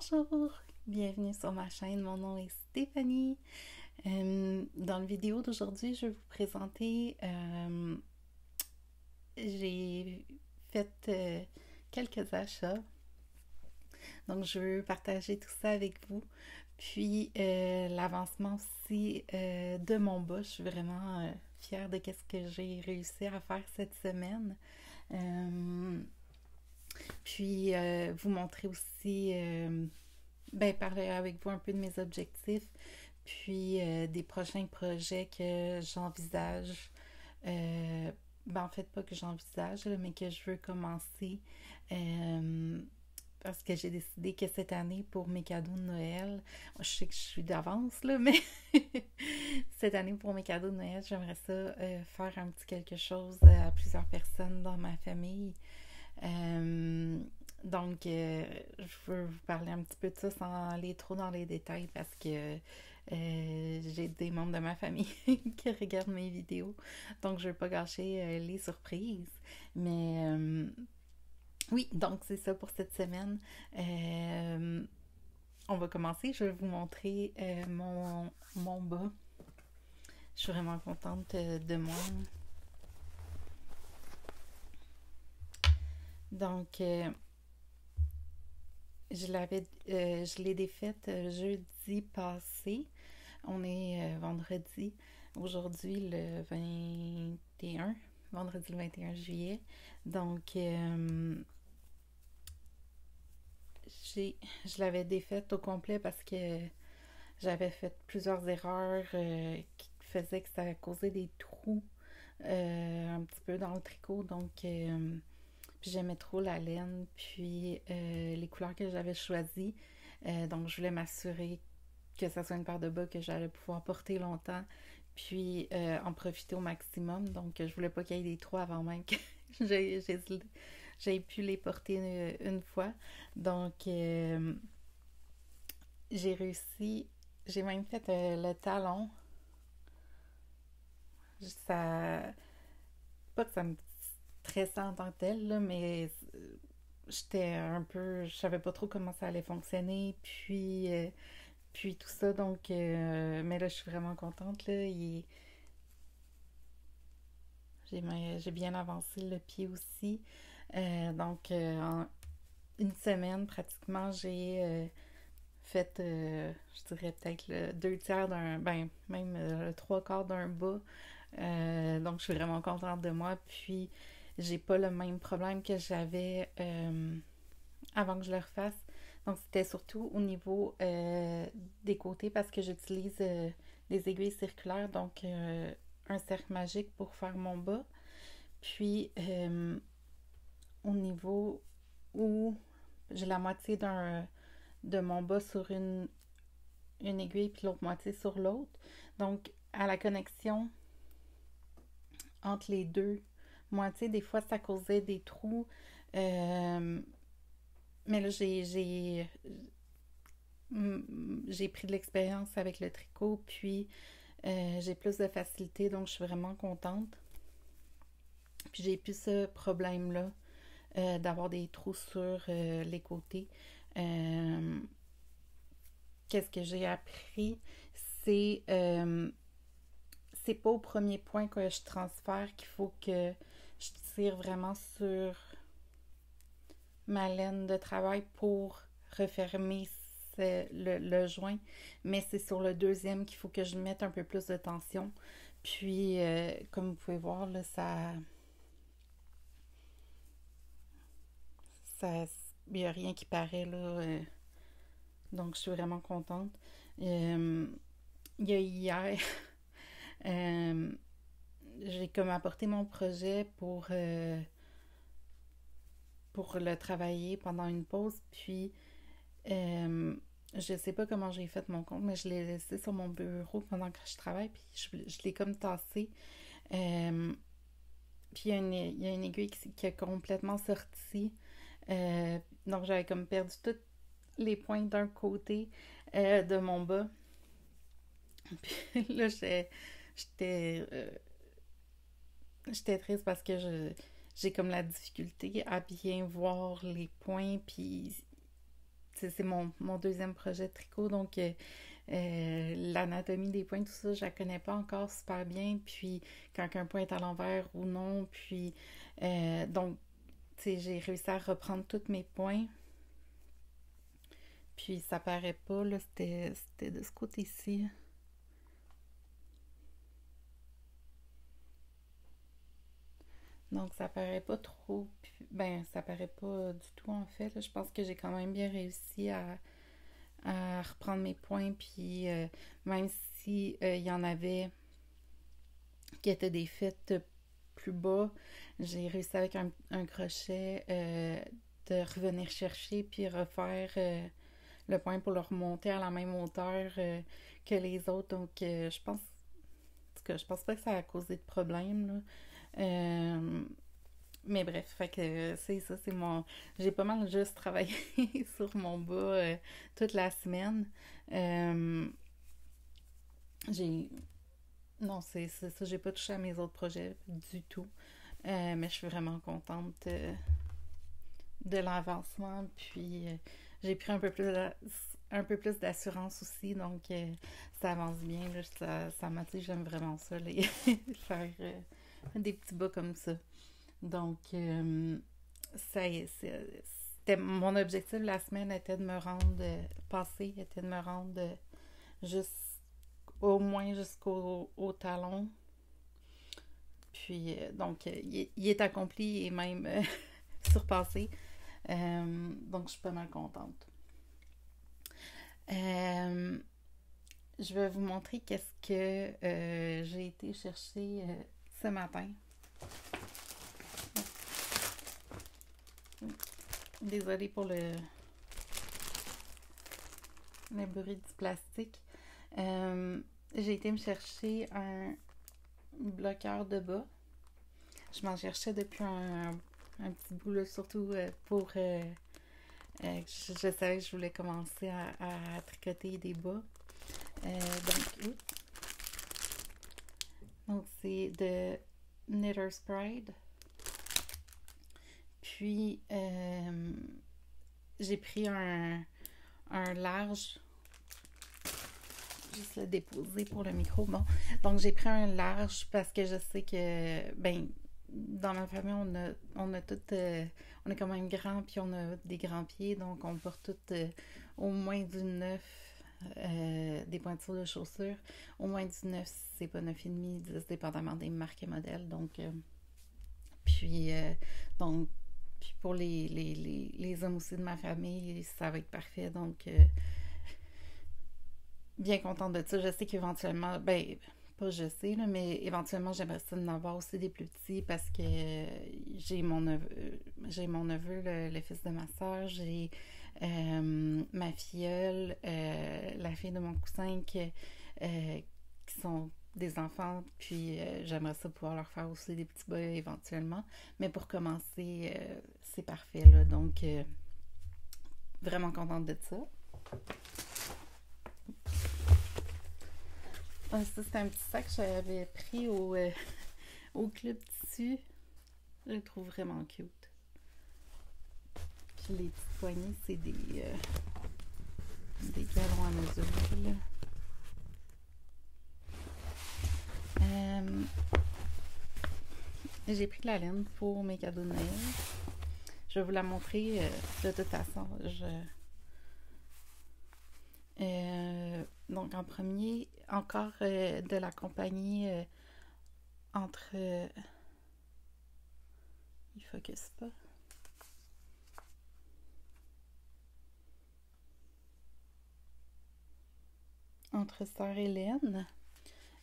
Bonjour, bienvenue sur ma chaîne, mon nom est Stéphanie. Dans la vidéo d'aujourd'hui, je vais vous présenter, j'ai fait quelques achats, donc je veux partager tout ça avec vous. Puis l'avancement aussi de mon bas, je suis vraiment fière de ce que j'ai réussi à faire cette semaine. Puis vous montrer aussi parler avec vous un peu de mes objectifs, puis des prochains projets que j'envisage. En fait, pas que j'envisage, là, mais que je veux commencer. Euh, Parce que j'ai décidé que cette année, pour mes cadeaux de Noël, je sais que je suis d'avance, là, mais cette année, pour mes cadeaux de Noël, j'aimerais ça faire un petit quelque chose à plusieurs personnes dans ma famille. Euh, donc, je veux vous parler un petit peu de ça sans aller trop dans les détails parce que j'ai des membres de ma famille qui regardent mes vidéos. Donc, je veux pas gâcher les surprises. Mais oui, donc c'est ça pour cette semaine. Euh, on va commencer. Je vais vous montrer mon bas. Je suis vraiment contente de moi. Donc, je l'ai défaite jeudi passé. On est vendredi. Aujourd'hui, le 21. Vendredi le 21 juillet. Donc, je l'avais défaite au complet parce que j'avais fait plusieurs erreurs qui faisaient que ça causait des trous un petit peu dans le tricot. Donc, puis j'aimais trop la laine, puis les couleurs que j'avais choisies. Donc, je voulais m'assurer que ça soit une paire de bas que j'allais pouvoir porter longtemps, puis en profiter au maximum. Donc, je voulais pas qu'il y ait des trous avant même que j'ai, j'ai, j'ai pu les porter une fois. Donc, j'ai réussi. J'ai même fait le talon. Ça, pas que ça me stressait en tant que tel, là, mais j'étais un peu. Je savais pas trop comment ça allait fonctionner. Puis tout ça. Donc, mais là, je suis vraiment contente. Là. J'ai bien avancé le pied aussi. Donc, en une semaine, pratiquement, j'ai fait, je dirais peut-être le deux tiers d'un, même le trois quarts d'un bas. Donc, je suis vraiment contente de moi. Puis, j'ai pas le même problème que j'avais avant que je le refasse. Donc, c'était surtout au niveau des côtés parce que j'utilise des aiguilles circulaires, donc un cercle magique pour faire mon bas. Puis, au niveau où j'ai la moitié de mon bas sur une aiguille, puis l'autre moitié sur l'autre. Donc, à la connexion entre les deux moitiés, des fois, ça causait des trous. Euh, mais là, j'ai pris de l'expérience avec le tricot, puis j'ai plus de facilité, donc je suis vraiment contente. Puis j'ai plus ce problème-là d'avoir des trous sur les côtés. Euh, Qu'est-ce que j'ai appris? C'est c'est pas au premier point que je transfère qu'il faut que je tire vraiment sur ma laine de travail pour refermer le joint, mais c'est sur le deuxième qu'il faut que je mette un peu plus de tension. Puis, comme vous pouvez voir, là, ça, il n'y a rien qui paraît là. Donc, je suis vraiment contente. Euh, il y a hier, euh, j'ai comme apporté mon projet pour le travailler pendant une pause. Puis, euh, je sais pas comment j'ai fait mon compte, mais je l'ai laissé sur mon bureau pendant que je travaille. Puis, je l'ai comme tassé. Euh, Puis, il y a une aiguille qui a complètement sorti. Donc, j'avais comme perdu tous les points d'un côté de mon bas. Puis là, j'étais j'étais triste parce que j'ai comme la difficulté à bien voir les points. Puis, c'est mon deuxième projet de tricot, donc l'anatomie des points, tout ça, je la connais pas encore super bien, puis quand un point est à l'envers ou non, puis donc, tu sais, j'ai réussi à reprendre tous mes points, puis ça paraît pas, là, c'était de ce côté-ci. Donc, ça paraît pas trop, ben, ça paraît pas du tout, en fait, là. Je pense que j'ai quand même bien réussi à reprendre mes points, puis même si il y en avait qui étaient des fêtes plus bas, j'ai réussi avec un crochet de revenir chercher puis refaire le point pour le remonter à la même hauteur que les autres. Donc, je pense, en tout cas, je pense pas que ça a causé de problème, là. Euh, mais bref, fait que c'est ça, c'est mon. J'ai pas mal juste travaillé sur mon bas toute la semaine. Euh, j'ai. Non, c'est ça, j'ai pas touché à mes autres projets du tout. Mais je suis vraiment contente de l'avancement. Puis j'ai pris un peu plus d'assurance aussi, donc ça avance bien. Là, ça motive, j'aime vraiment ça, faire des petits bas comme ça. Donc, ça y est, c'était mon objectif la semaine était de me rendre, passé, était de me rendre juste au moins jusqu'au talon. Puis, donc, il est accompli et même surpassé. Donc, je suis pas mal contente. Euh, je vais vous montrer qu'est-ce que j'ai été chercher ce matin. Désolée pour le bruit du plastique. J'ai été me chercher un bloqueur de bas. Je m'en cherchais depuis un petit bout, là, surtout pour... je savais que je voulais commencer à tricoter des bas. Donc c'est de Knitter's Pride. Puis, j'ai pris un large, juste le déposer pour le micro. Bon, donc j'ai pris un large parce que je sais que, ben, dans ma famille, on a tout, on est quand même grand, puis on a des grands pieds, donc on porte tout au moins du 9, des pointures de chaussures. Au moins du 9, si c'est pas 9,5, 10, dépendamment des marques et modèles. Donc, puis, donc, puis pour les hommes aussi de ma famille, ça va être parfait. Donc, bien contente de ça. Je sais qu'éventuellement, ben, pas je sais, là, mais éventuellement, j'aimerais ça d'en avoir aussi des plus petits parce que j'ai mon neveu, le fils de ma soeur, j'ai ma filleule, la fille de mon cousin qui sont des enfants, puis j'aimerais ça pouvoir leur faire aussi des petits bas éventuellement. Mais pour commencer, c'est parfait, là. Donc, vraiment contente de ça. Ah, ça, c'est un petit sac que j'avais pris au Club Tissu. Je le trouve vraiment cute. Puis les petites poignées, c'est des galons à mesure, là. J'ai pris de la laine pour mes cadeaux de Noël. Je vais vous la montrer de toute façon. Donc en premier, encore de la compagnie entre... il focus pas. Entre Sœur Hélène.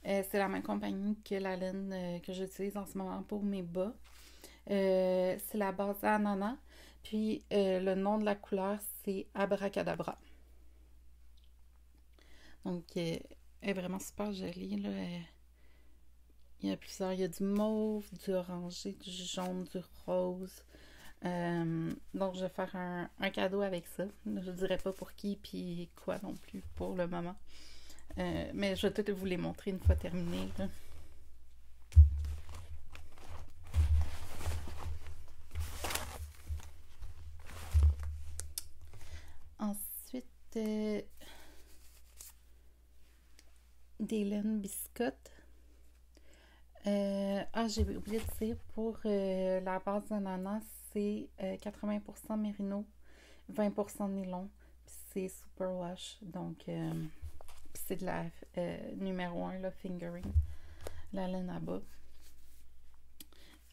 C'est la même compagnie que la laine que j'utilise en ce moment pour mes bas. C'est la base ananas. Puis le nom de la couleur, c'est Abracadabra. Donc, elle est vraiment super jolie, là. Il y a plusieurs. Il y a du mauve, du orangé, du jaune, du rose. Donc, je vais faire un cadeau avec ça. Je ne dirais pas pour qui puis quoi non plus pour le moment. Mais je vais peut-être vous les montrer une fois terminé, là. des laines biscottes. J'ai oublié de dire, pour la base d'ananas, c'est 80% mérino, 20% nylon, puis c'est super wash. Donc, c'est de la numéro 1, là, fingering, la laine à bas.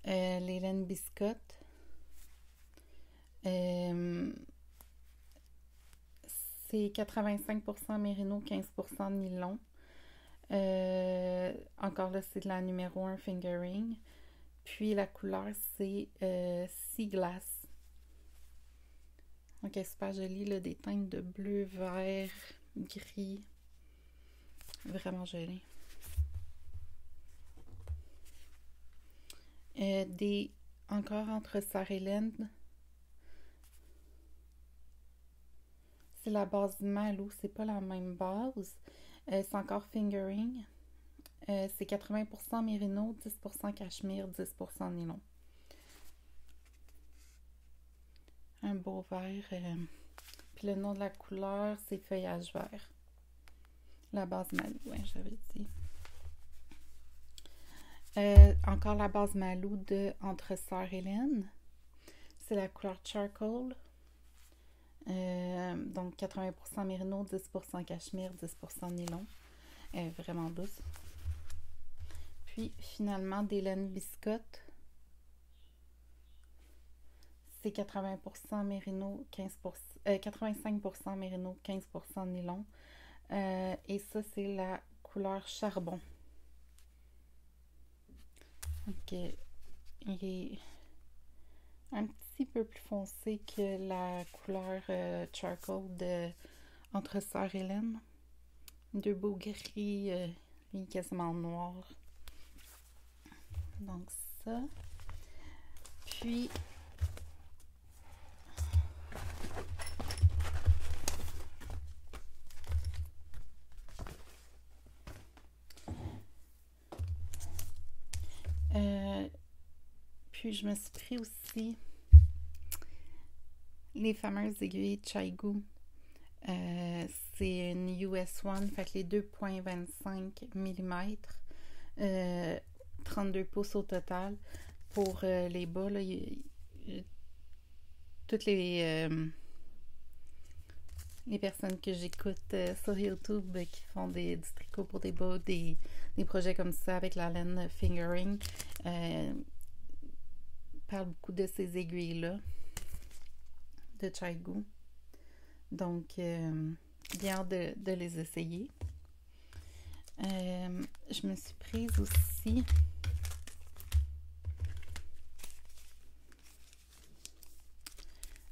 Les laines biscottes. C'est 85% mérino, 15% nylon. Encore là, c'est de la numéro 1 fingering. Puis la couleur, c'est Sea Glass. Donc, super joli, là, des teintes de bleu, vert, gris. Vraiment joli. Encore entre Sarre et laine. C'est la base Malou, c'est pas la même base. C'est encore fingering. C'est 80% mérino, 10% cachemire, 10% nylon. Un beau vert. Puis le nom de la couleur, c'est feuillage vert. La base Malou, j'avais dit. Encore la base Malou de Entre Sœurs et laine. C'est la couleur Charcoal. Donc 80% mérino, 10% cachemire, 10% nylon. Vraiment douce. Puis finalement, des laines biscottes. C'est 80% mérino, 85% mérino, 15% nylon. Et ça, c'est la couleur charbon. Donc, il est un petit peu plus foncé que la couleur charcoal de Entre Sœurs et laine. Deux beaux gris, quasiment noir. Donc ça. Puis je me suis pris aussi les fameuses aiguilles Chaigu. C'est une US1, fait que les 2.25 mm, 32 pouces au total. Pour les bas, là, toutes les personnes que j'écoute sur YouTube qui font du tricot pour des bas, des projets comme ça avec la laine fingering, parlent beaucoup de ces aiguilles-là de Chaigu. Donc, bien hâte de les essayer. Je me suis prise aussi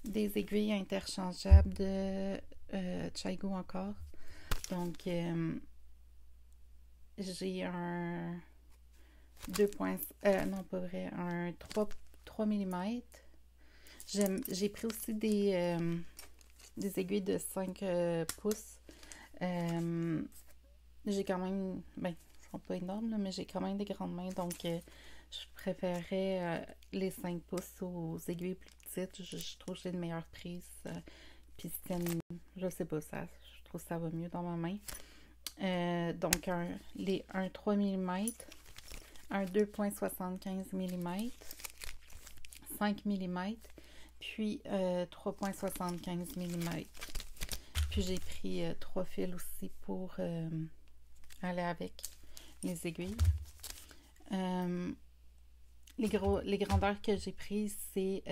des aiguilles interchangeables de Chaigu encore. Donc, j'ai un 2 non pas vrai, un 3 mm. J'ai pris aussi des aiguilles de 5 pouces. J'ai quand même, elles sont pas énormes, là, mais j'ai quand même des grandes mains, donc je préférais les 5 pouces aux aiguilles plus petites. Je trouve que j'ai une meilleure prise. Puis je sais pas, je trouve que ça va mieux dans ma main. Donc un 3 mm, un 2.75 mm, 5 mm, puis 3.75 mm. Puis j'ai pris 3 fils aussi pour aller avec les aiguilles. Les grandeurs que j'ai prises, c'est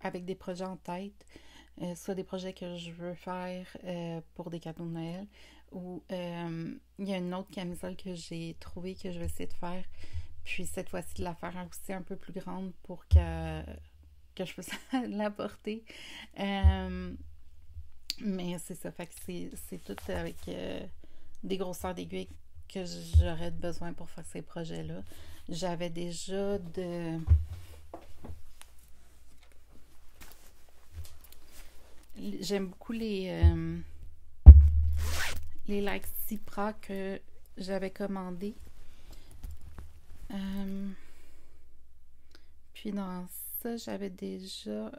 avec des projets en tête, soit des projets que je veux faire pour des cadeaux de Noël, ou il y a une autre camisole que j'ai trouvée que je vais essayer de faire, puis cette fois-ci de la faire aussi un peu plus grande pour que je puisse la porter. Mais c'est ça, fait que c'est tout avec des grosseurs d'aiguilles que j'aurais besoin pour faire ces projets-là. J'avais déjà j'aime beaucoup les likes Cipra que j'avais commandés. Puis dans ça, j'avais déjà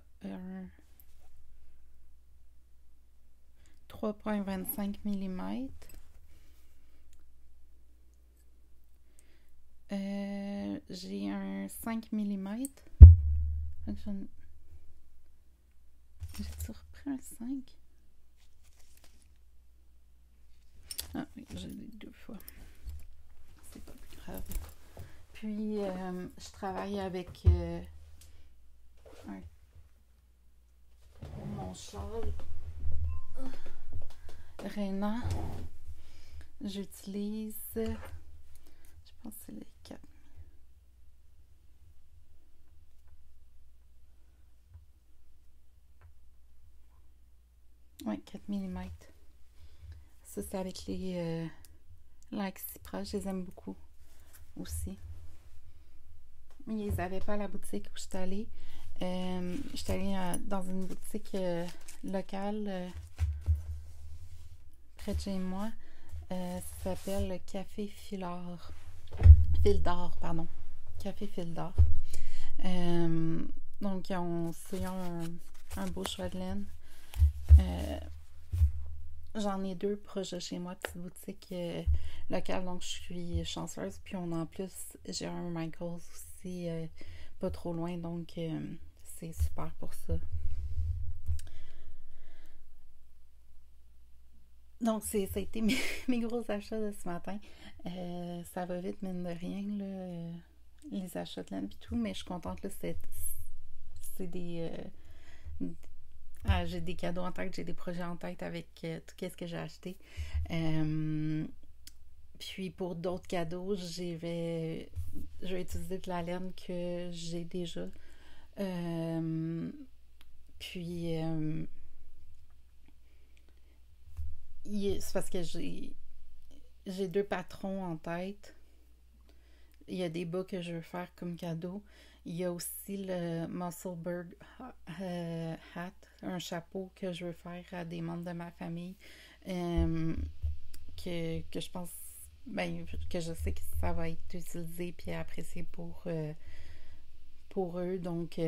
3,25 mm. J'ai un 5 mm. J'ai-tu repris un 5? Ah oui, j'ai les deux fois. C'est pas plus grave. Puis, je travaille avec mon châle Réna. J'utilise, je pense que c'est les 4. Ouais, 4 mm. Ça, c'est avec les Laxipras. Je les aime beaucoup aussi. Ils les avaient pas à la boutique où j'étais allée. J'étais allée dans une boutique locale près de chez moi. Ça s'appelle le Café Filard. Fil d'or, pardon. Café Fil d'or. Donc, ils ont un beau choix de laine. J'en ai 2 proches de chez moi, petite boutique locale, donc je suis chanceuse. Puis en plus, j'ai un Michaels aussi, pas trop loin, donc c'est super pour ça. Donc, ça a été mes gros achats de ce matin. Ça va vite, mine de rien, là, les achats de laine et tout, mais je suis contente, là, c'est des... j'ai des cadeaux en tête, j'ai des projets en tête avec tout ce que j'ai acheté. Puis pour d'autres cadeaux, je vais utiliser de la laine que j'ai déjà. Puis c'est parce que j'ai 2 patrons en tête. Il y a des bas que je veux faire comme cadeau. Il y a aussi le Muscleberg hat, un chapeau que je veux faire à des membres de ma famille. Que je pense, que je sais que ça va être utilisé puis apprécié pour eux. Donc,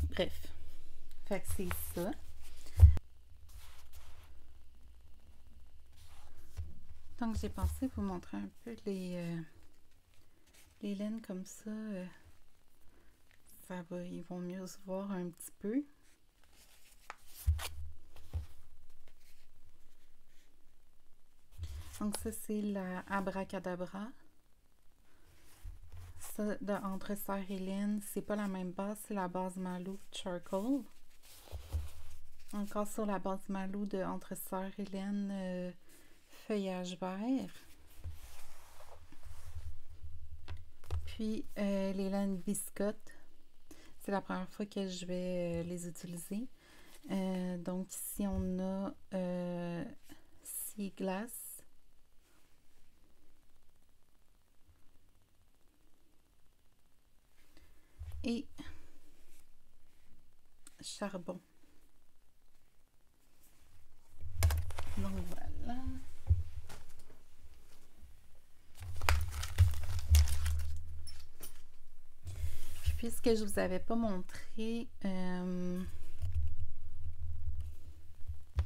bref. Fait que c'est ça. Donc, j'ai pensé vous montrer un peu les laines comme ça. Ils vont mieux se voir un petit peu. Donc ça, c'est la Abracadabra. Ça, de Entre Sœur et Laine, c'est pas la même base, c'est la base Malou Charcoal. Encore sur la base Malou de Entre Sœur et Laine, feuillage vert. Puis les laines biscottes. C'est la première fois que je vais les utiliser. Donc ici, on a Sea Glass. Et charbon. Donc voilà. Puisque je vous avais pas montré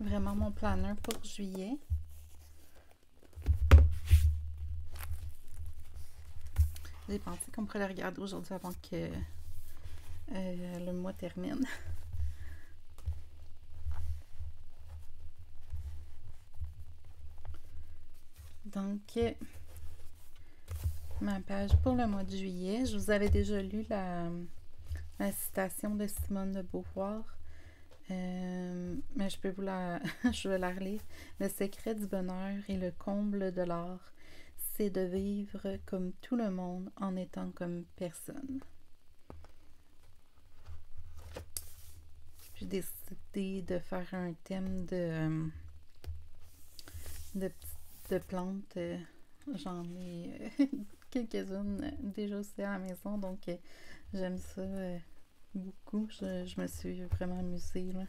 vraiment mon planner pour juillet. J'ai pensé qu'on pourrait le regarder aujourd'hui avant que le mois termine. Donc, ma page pour le mois de juillet. Je vous avais déjà lu la citation de Simone de Beauvoir. Mais je peux vous je vais la relire. Le secret du bonheur et le comble de l'art, c'est de vivre comme tout le monde en étant comme personne. J'ai décidé de faire un thème de plantes. J'en ai quelques-unes déjà aussi à la maison, donc j'aime ça beaucoup. Je me suis vraiment amusée, là.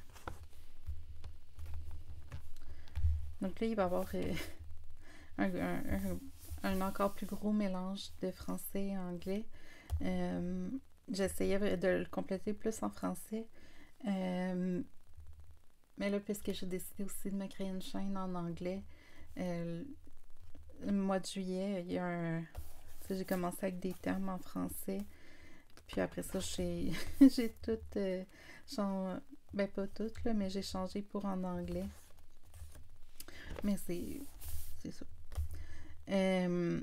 Donc là, il va y avoir un encore plus gros mélange de français et anglais. J'essayais de le compléter plus en français. Mais là, puisque j'ai décidé aussi de me créer une chaîne en anglais, euh, le mois de juillet, il y a un... tu sais, j'ai commencé avec des termes en français. Puis après ça, j'ai j'ai tout... ben, pas tout, là, mais j'ai changé pour en anglais. Mais c'est ça. Euh,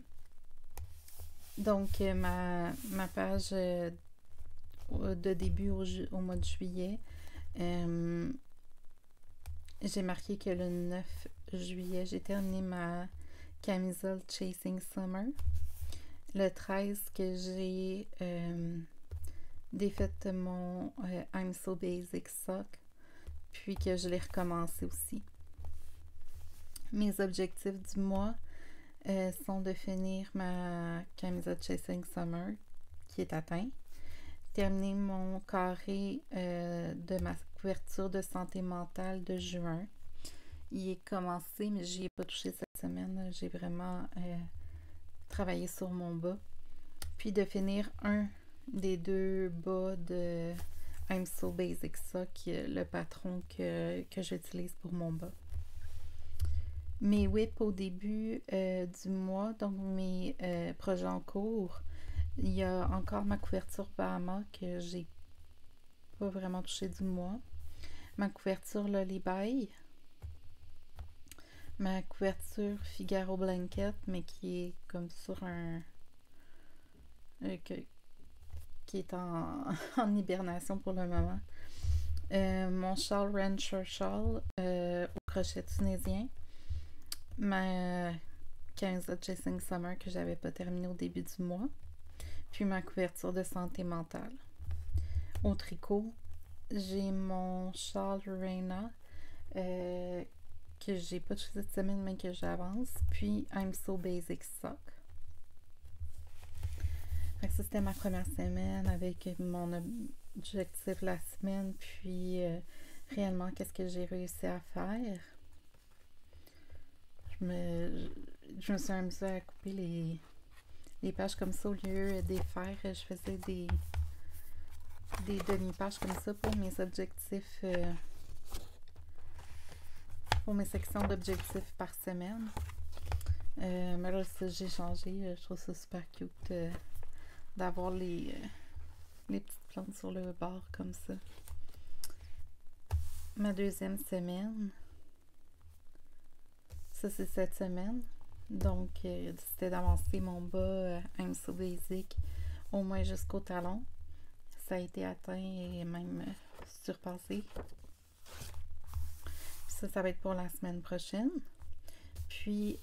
donc, ma page de début au mois de juillet, euh, j'ai marqué que le 9 juillet, j'ai terminé ma camisole Chasing Summer. Le 13 que j'ai défait mon I'm So Basic Sock, puis que je l'ai recommencé aussi. Mes objectifs du mois sont de finir ma camisole Chasing Summer, qui est atteint, terminer mon carré de ma couverture de santé mentale de juin. Il est commencé, mais j'y ai pas touché cette semaine. J'ai vraiment travaillé sur mon bas. Puis de finir un des deux bas de I'm So Basic Sock, le patron que j'utilise pour mon bas. Mes whips au début du mois, donc mes projets en cours, il y a encore ma couverture Bahama que j'ai pas vraiment touché du mois. Ma couverture Lullaby. Ma couverture Figaro Blanket, mais qui est comme sur un... qui est en hibernation pour le moment. Mon châle Rancher Shawl au crochet tunisien. Ma camisole Chasing Summer que j'avais pas terminée au début du mois. Puis ma couverture de santé mentale. Au tricot, j'ai mon châle Reina que j'ai pas touché cette semaine mais que j'avance. Puis I'm So Basic Sock. Fait que ça, c'était ma première semaine avec mon objectif la semaine, puis réellement, qu'est-ce que j'ai réussi à faire. Je me suis amusée à couper les pages comme ça au lieu des faire. Je faisais des demi-pages comme ça pour mes objectifs, pour mes sections d'objectifs par semaine. Mais là, ça, j'ai changé. Je trouve ça super cute d'avoir les petites plantes sur le bord comme ça. Ma deuxième semaine, ça c'est cette semaine. Donc, c'était d'avancer mon bas I'm So Basic au moins jusqu'au talon. Ça a été atteint et même surpassé. Ça va être pour la semaine prochaine. Puis,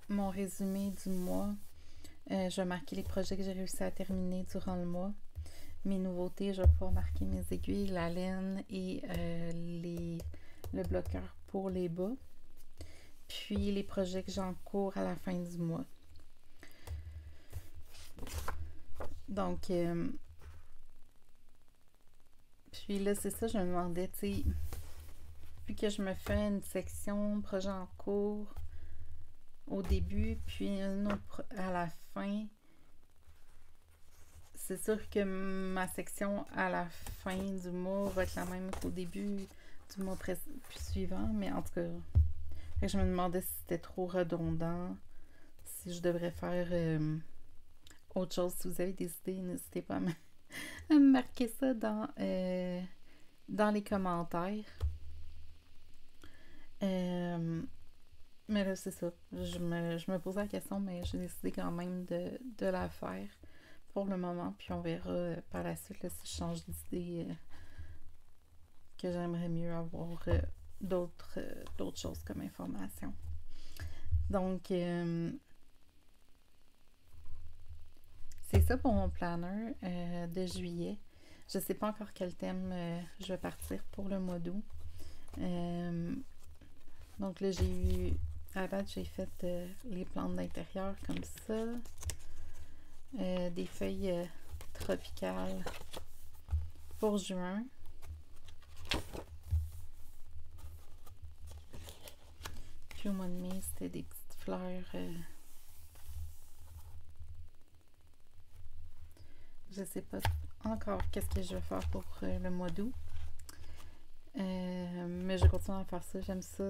mon résumé du mois, je vais marquer les projets que j'ai réussi à terminer durant le mois. Mes nouveautés, je vais pouvoir marquer mes aiguilles, la laine et le bloqueur pour les bas. Puis les projets que j'ai en cours à la fin du mois. Donc, puis là, c'est ça, je me demandais, tu sais, puis que je me fais une section projet en cours au début, puis une autre à la fin. C'est sûr que ma section à la fin du mois va être la même qu'au début du mois suivant, mais en tout cas, je me demandais si c'était trop redondant, si je devrais faire autre chose. Si vous avez des idées, n'hésitez pas à me marquer ça dans les commentaires. Mais là, c'est ça. Je me posais la question, mais j'ai décidé quand même de la faire pour le moment. Puis on verra par la suite là, si je change d'idée, que j'aimerais mieux avoir d'autres choses comme information. Donc, c'est ça pour mon planner de juillet. Je ne sais pas encore quel thème je vais partir pour le mois d'août. Donc là, à la date, j'ai fait les plantes d'intérieur comme ça. Des feuilles tropicales pour juin. Puis au mois de mai, c'était des petites fleurs. Je sais pas encore qu'est-ce que je vais faire pour le mois d'août. Mais je continue à faire ça, j'aime ça,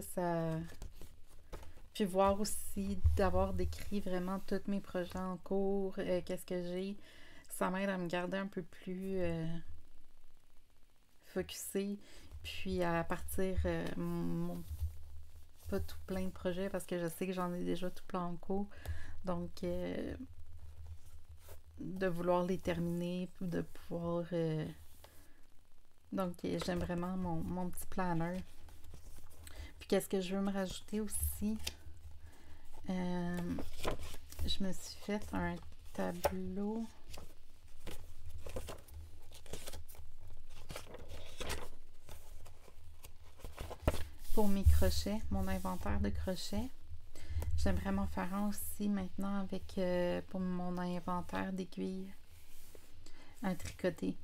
Puis voir aussi, d'avoir décrit vraiment tous mes projets en cours, qu'est-ce que j'ai, ça m'aide à me garder un peu plus focusée, puis à partir pas tout plein de projets parce que je sais que j'en ai déjà tout plein en cours. Donc, de vouloir les terminer, puis de pouvoir... donc, j'aime vraiment mon petit planner. Puis, qu'est-ce que je veux me rajouter aussi? Je me suis fait un tableau. Pour mes crochets, mon inventaire de crochets. J'aime vraiment faire un aussi maintenant avec pour mon inventaire d'aiguilles à tricoter.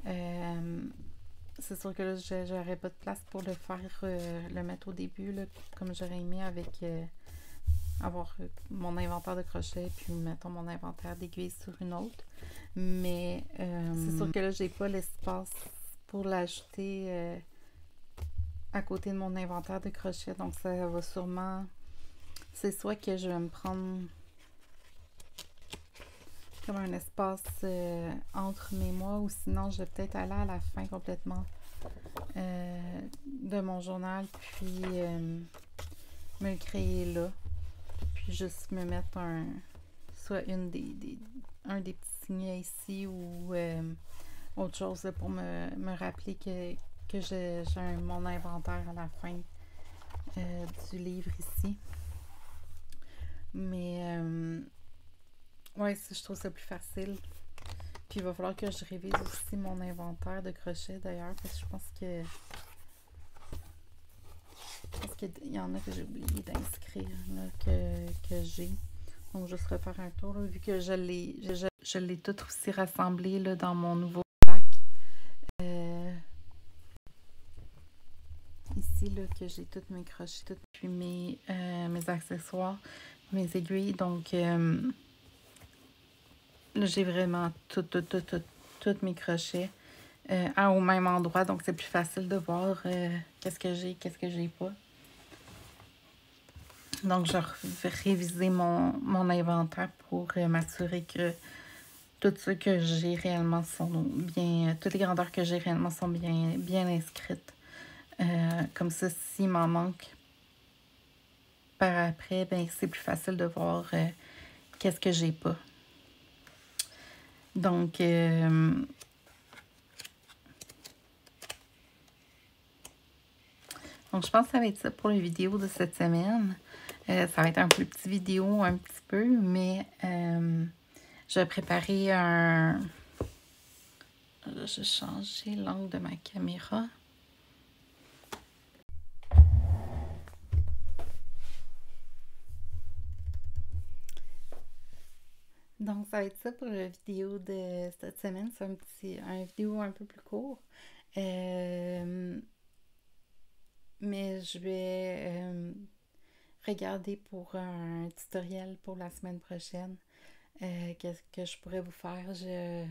C'est sûr que là, j'aurais pas de place pour le faire, le mettre au début, là, comme j'aurais aimé avec avoir mon inventaire de crochets, puis mettons mon inventaire d'aiguilles sur une autre. Mais c'est sûr que là, j'ai pas l'espace pour l'ajouter à côté de mon inventaire de crochets. Donc, ça va sûrement... C'est soit que je vais me prendre comme un espace entre mes mois, ou sinon, je vais peut-être aller à la fin complètement de mon journal, puis me le créer là. Puis juste me mettre soit un des petits signets ici, ou autre chose là, pour me rappeler que j'ai mon inventaire à la fin du livre ici. Mais ouais, je trouve ça plus facile. Puis il va falloir que je révise aussi mon inventaire de crochets d'ailleurs, parce que je pense qu'il y en a que j'ai oublié d'inscrire là, que j'ai. Donc juste refaire un tour là, vu que je l'ai tout aussi rassemblé là, dans mon nouveau sac. Ici là, que j'ai tous mes crochets, puis mes accessoires, mes aiguilles. Donc là, j'ai vraiment tous mes crochets au même endroit. Donc, c'est plus facile de voir qu'est-ce que j'ai pas. Donc, je vais réviser mon inventaire pour m'assurer que tout ce que j'ai réellement sont bien... toutes les grandeurs que j'ai réellement sont bien inscrites. Comme ça, s'il m'en manque par après, ben c'est plus facile de voir qu'est-ce que j'ai pas. Donc, je pense que ça va être ça pour les vidéos de cette semaine. Ça va être un plus petit vidéo, un petit peu, mais je vais préparer un... Je vais changer l'angle de ma caméra. Donc, ça va être ça pour la vidéo de cette semaine. C'est un vidéo un peu plus court. Mais je vais regarder pour un tutoriel pour la semaine prochaine. Qu'est-ce que je pourrais vous faire? Je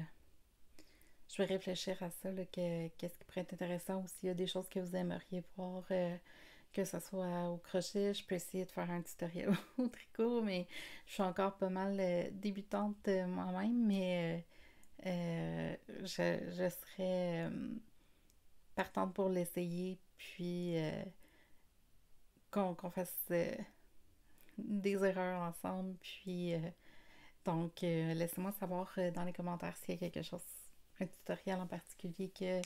vais réfléchir à ça, qu'est-ce qui pourrait être intéressant, ou s'il y a des choses que vous aimeriez voir, que ce soit au crochet. Je peux essayer de faire un tutoriel au tricot, mais je suis encore pas mal débutante moi-même, mais je serais partante pour l'essayer, puis qu'on fasse des erreurs ensemble, puis donc laissez-moi savoir dans les commentaires s'il y a quelque chose, un tutoriel en particulier que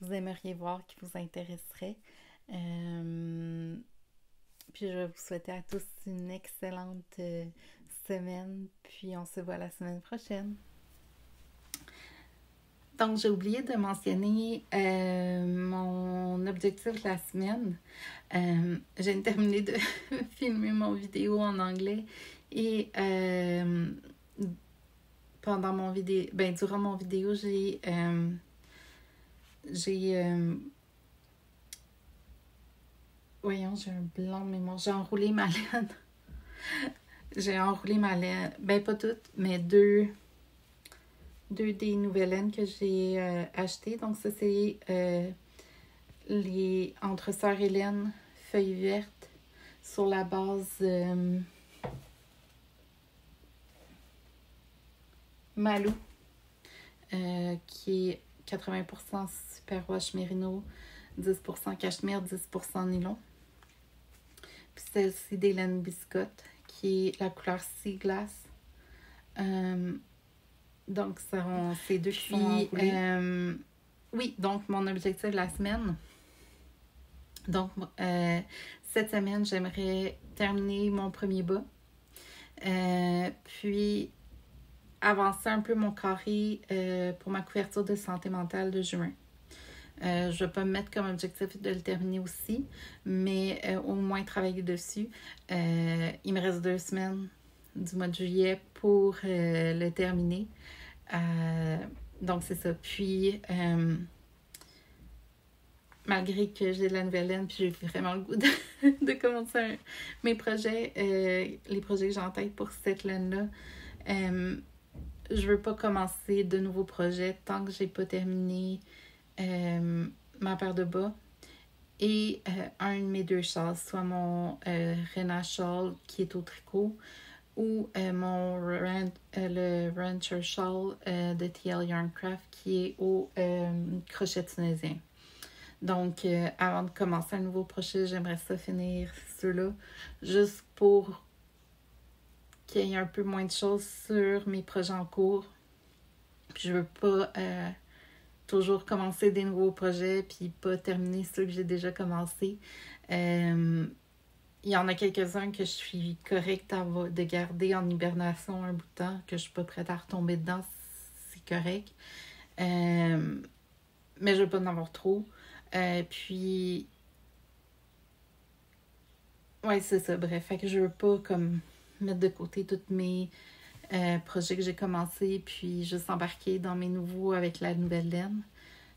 vous aimeriez voir, qui vous intéresserait. Puis je vais vous souhaiter à tous une excellente semaine, puis on se voit la semaine prochaine. Donc, j'ai oublié de mentionner mon objectif de la semaine. Je viens de terminer de filmer mon vidéo en anglais, et pendant mon vidéo, durant mon vidéo, j'ai voyons, j'ai un blanc de mémoire. J'ai enroulé ma laine. J'ai enroulé ma laine. Pas toutes, mais deux des nouvelles laines que j'ai achetées. Donc, ça, c'est les Entre Sœurs Hélène, feuilles vertes, sur la base Malou, qui est 80% superwash mérino, 10% cachemire, 10% nylon. Puis celle-ci d'Hélène Biscotte, qui est la couleur Sea Glass. Donc, ces deux filles. Oui, donc mon objectif de la semaine. Donc, cette semaine, j'aimerais terminer mon premier bas. Puis, avancer un peu mon carré pour ma couverture de santé mentale de juin. Je vais pas me mettre comme objectif de le terminer aussi, mais au moins travailler dessus. Il me reste 2 semaines du mois de juillet pour le terminer. Donc, c'est ça. Puis, malgré que j'ai de la nouvelle laine, puis j'ai vraiment le goût de commencer mes projets, les projets que j'ai en tête pour cette laine-là, je veux pas commencer de nouveaux projets tant que j'ai pas terminé ma paire de bas et un de mes 2 shawls, soit mon Rena shawl qui est au tricot ou le Rancher shawl de TL Yarncraft qui est au crochet tunisien. Donc, avant de commencer un nouveau projet, j'aimerais ça finir ceux-là, juste pour qu'il y ait un peu moins de choses sur mes projets en cours. Puis je veux pas toujours commencer des nouveaux projets puis pas terminer ceux que j'ai déjà commencés. Il y en a quelques-uns que je suis correcte de garder en hibernation un bout de temps, que je suis pas prête à retomber dedans, c'est correct. Mais je veux pas en avoir trop. Puis, ouais, c'est ça. Bref, fait que je veux pas comme mettre de côté tous mes projets que j'ai commencés, puis juste embarquer dans mes nouveaux avec la nouvelle laine.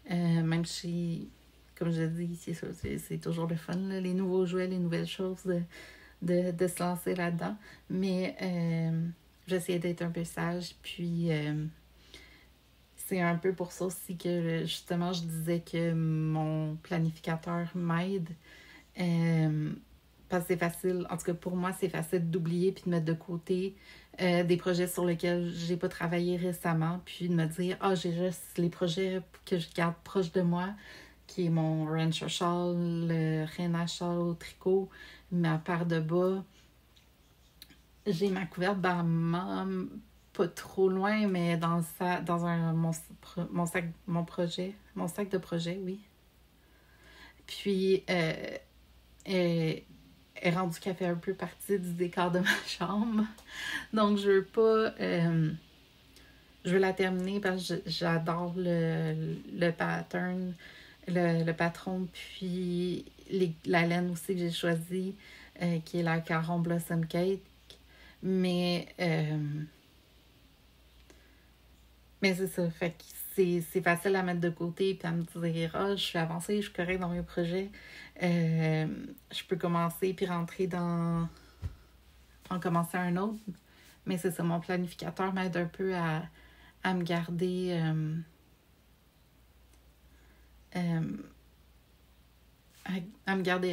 Même si, comme je dis, c'est ça, c'est toujours le fun, là, les nouveaux jouets, les nouvelles choses, de se lancer là-dedans. Mais j'essaie d'être un peu sage, puis c'est un peu pour ça aussi que, justement, je disais que mon planificateur m'aide. Parce que c'est facile, en tout cas pour moi, c'est facile d'oublier puis de mettre de côté des projets sur lesquels j'ai pas travaillé récemment, puis de me dire, j'ai juste les projets que je garde proches de moi, qui est mon Rancher Shawl, le Rena Shawl au tricot, ma paire de bas. J'ai ma couverte dans pas trop loin, mais dans mon sac de projet, oui. Puis, est rendu qu'elle fait un peu partie du décor de ma chambre. Donc, je veux pas... je veux la terminer parce que j'adore le pattern, le patron, puis la laine aussi que j'ai choisie, qui est la Caron Blossom Cake. Mais c'est ça, fait que c'est facile à mettre de côté puis à me dire, je suis avancée, je suis correcte dans mes projets. Je peux commencer puis rentrer en commencer un autre. Mais c'est ça, mon planificateur m'aide un peu à me garder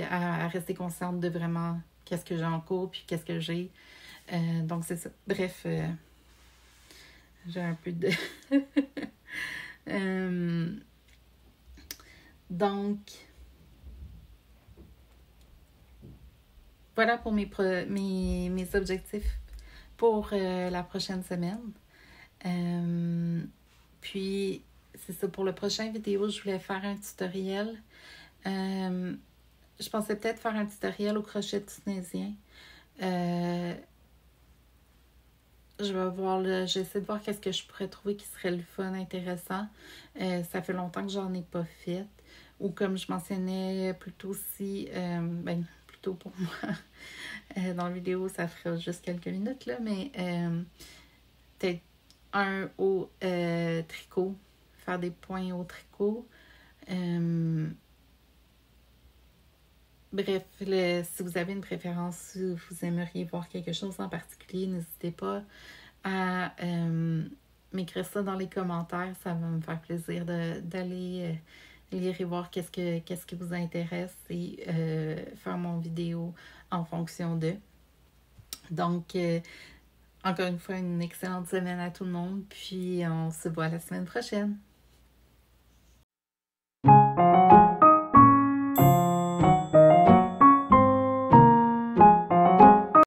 à rester consciente de vraiment qu'est-ce que j'ai en cours puis qu'est-ce que j'ai. Donc c'est ça. Bref, j'ai un peu de... donc, voilà pour mes objectifs pour la prochaine semaine. Puis, c'est ça, pour le prochain vidéo, je voulais faire un tutoriel. Je pensais peut-être faire un tutoriel au crochet tunisien. J'essaie de voir qu'est-ce que je pourrais trouver qui serait le fun, intéressant. Ça fait longtemps que j'en ai pas fait. Ou comme je mentionnais plus tôt aussi, plutôt pour moi, dans la vidéo, ça fera juste quelques minutes, là, mais peut-être un au tricot, faire des points au tricot. Bref, si vous avez une préférence, si vous aimeriez voir quelque chose en particulier, n'hésitez pas à m'écrire ça dans les commentaires. Ça va me faire plaisir d'aller lire et voir qu'est-ce qui vous intéresse et faire mon vidéo en fonction de. Donc, encore une fois, une excellente semaine à tout le monde, puis on se voit la semaine prochaine.